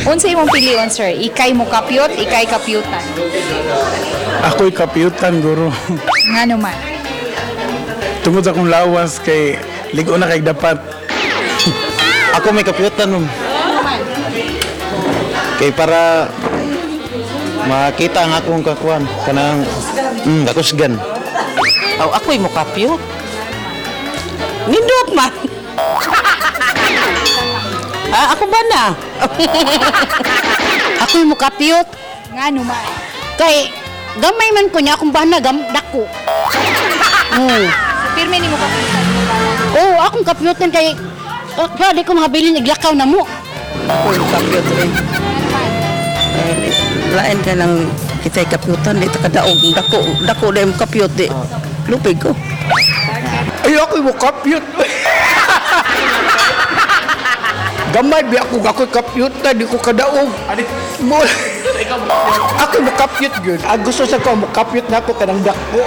Unsa imong pilion, sir? Ikay mo kapyot, ikay kapyutan. Ako'y kapyutan, guro. Ngano man? Tungod sa akong lawas kay ligo na kay dapat. Ako may kapyutan nun. Ngano man? Kay para makita ang akong kakuan. Kanang kakusgan. Oh, ako'y mukapyo. Nindot man. Ako ba na? Ako'y mukapyot. Ngano man? Kay, gamay man ko niya akong bana, dako. So, pirme ni mo kapyutan. Oo, akong kapyutan kay, di ko makabilin, iglakaw na mo. Ako'y mukapyo rin. Lain ka ng kita'y kapyutan, di takadaog. Dako na yung kapyot, di. Lupig ko. Ay, ako'y mo kapyut. Gamay, di ako'y kapyutan, di ko kadaog. Mo, ako'y mo kapyut, yun. Ang gusto sa ko, mo kapyut na ako kanang dako.